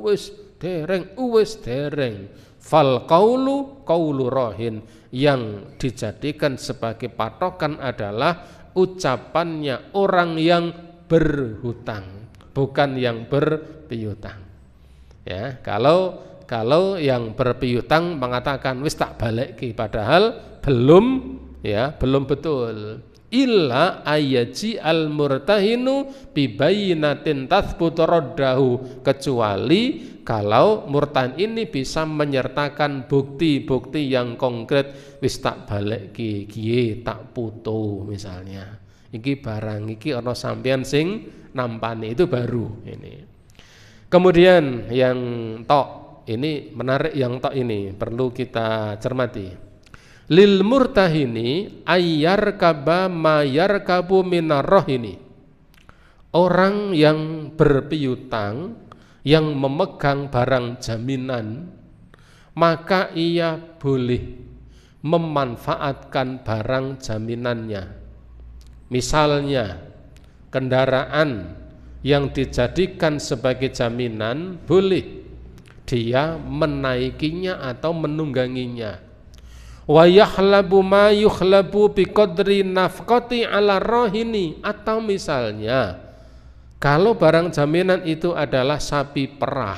Wis dereng. Fal qaulu qaulu rohin. Yang dijadikan sebagai patokan adalah ucapannya orang yang berhutang, bukan yang berpiutang. Ya, kalau yang berpiutang mengatakan wis tak balekke, padahal belum betul. Illa ayaji al murtahinu bibayinatin tathbutu raddahu, kecuali kalau murtahin ini bisa menyertakan bukti-bukti yang konkret, wis tak balekke kiye tak putu misalnya. Iki barang iki ana sampeyan sing nampani, itu baru ini. Kemudian yang tok ini menarik, yang tok ini perlu kita cermati. Lil murtahini ayyarkaba ma yarkabu minar rohini. Orang yang berpiutang, yang memegang barang jaminan, maka ia boleh memanfaatkan barang jaminannya. Misalnya kendaraan yang dijadikan sebagai jaminan, boleh dia menaikinya atau menungganginya. Wa yahlabu ma yukhlabu biqadri nafqati ala rohini. Atau misalnya kalau barang jaminan itu adalah sapi perah,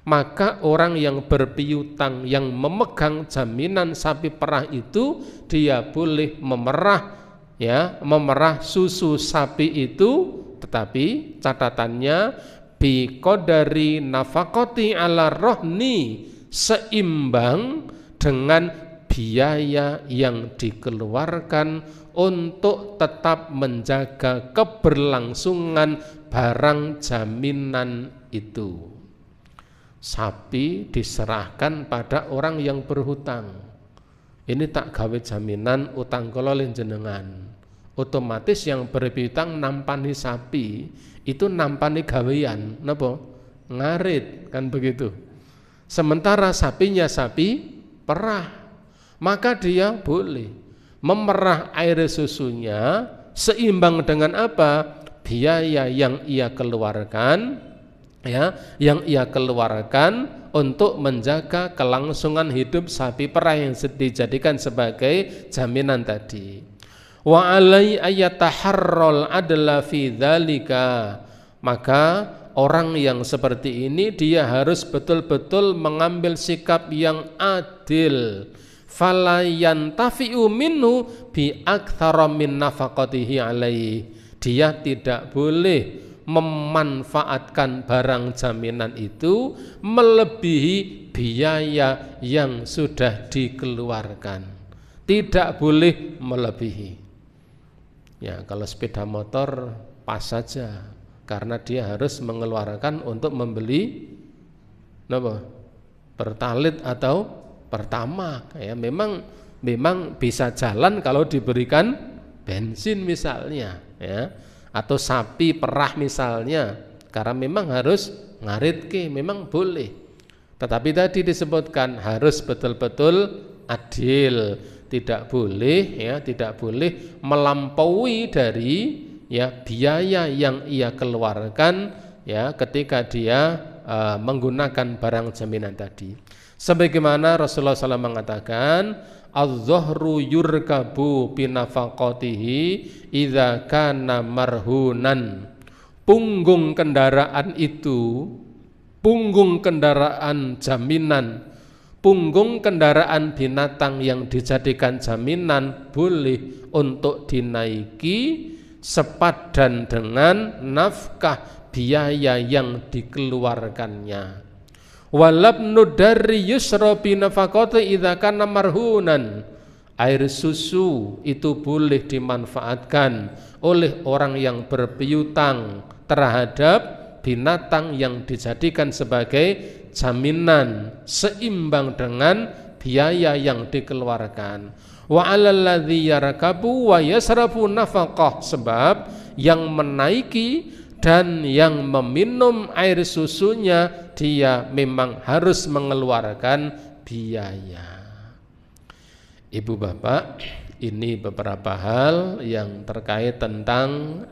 maka orang yang berpiutang yang memegang jaminan sapi perah itu, dia boleh memerah susu sapi itu, tetapi catatannya biqadari nafaqati ala rohni, seimbang dengan biaya yang dikeluarkan untuk tetap menjaga keberlangsungan barang jaminan itu. Sapi diserahkan pada orang yang berhutang. Ini tak gawe jaminan utang kula jenengan. Otomatis yang berpiutang nampani sapi, itu nampani gawean, napa? Ngarit, kan begitu. Sementara sapinya sapi perah, maka dia boleh memerah air susunya seimbang dengan apa? Biaya yang ia keluarkan, untuk menjaga kelangsungan hidup sapi perah yang dijadikan sebagai jaminan tadi. Wa alai ayataharral adla fi dzalika, maka orang yang seperti ini dia harus betul-betul mengambil sikap yang adil. Fala yantafi'u minhu bi aktsara min nafaqatihi alaihi. Dia tidak boleh memanfaatkan barang jaminan itu melebihi biaya yang sudah dikeluarkan. Tidak boleh melebihi. Ya, kalau sepeda motor pas saja, karena dia harus mengeluarkan untuk membeli pertalit atau pertamax. Ya, memang bisa jalan kalau diberikan bensin misalnya, ya, atau sapi perah misalnya, karena memang harus ngaritke, memang boleh. Tetapi tadi disebutkan harus betul-betul adil, tidak boleh ya, tidak boleh melampaui dari ya biaya yang ia keluarkan ya ketika dia menggunakan barang jaminan tadi. Sebagaimana Rasulullah SAW mengatakan, az-zuhru yurkabu binafaqatihi idza kana marhunan. Punggung kendaraan itu, punggung kendaraan jaminan, punggung kendaraan binatang yang dijadikan jaminan boleh untuk dinaiki sepadan dengan nafkah biaya yang dikeluarkannya. Walabnu dari yusra binafaqati idza kana marhunan. Air susu itu boleh dimanfaatkan oleh orang yang berpiutang terhadap binatang yang dijadikan sebagai jaminan seimbang dengan biaya yang dikeluarkan. Wa 'alal ladzi yarkabu wa yasrafu nafaqah, sebab yang menaiki dan yang meminum air susunya dia memang harus mengeluarkan biaya. Ibu bapak, ini beberapa hal yang terkait tentang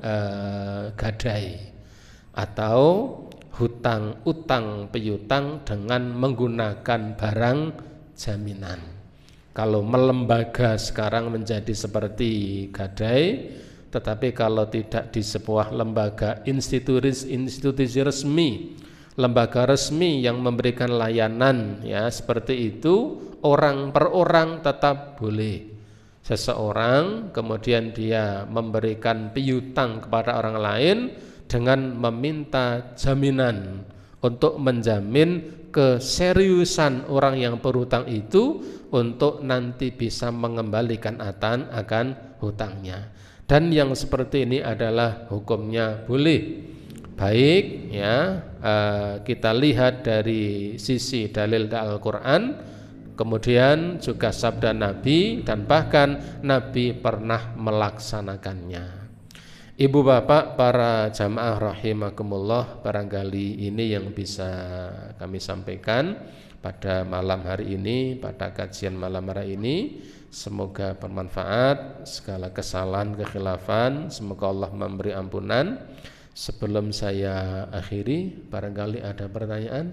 gadai atau hutang, utang piutang dengan menggunakan barang jaminan. Kalau melembaga sekarang menjadi seperti gadai, tetapi kalau tidak di sebuah lembaga institusi resmi, lembaga resmi yang memberikan layanan ya seperti itu, orang per orang tetap boleh. Seseorang kemudian dia memberikan piutang kepada orang lain dengan meminta jaminan untuk menjamin keseriusan orang yang berhutang itu untuk nanti bisa mengembalikan akan hutangnya. Dan yang seperti ini adalah hukumnya boleh. Baik ya, kita lihat dari sisi dalil Al-Quran, kemudian juga sabda Nabi, dan bahkan Nabi pernah melaksanakannya. Ibu bapak para jamaah rahimakumullah, barangkali ini yang bisa kami sampaikan pada malam hari ini, pada kajian malam hari ini. Semoga bermanfaat. Segala kesalahan, kekhilafan semoga Allah memberi ampunan. Sebelum saya akhiri, barangkali ada pertanyaan?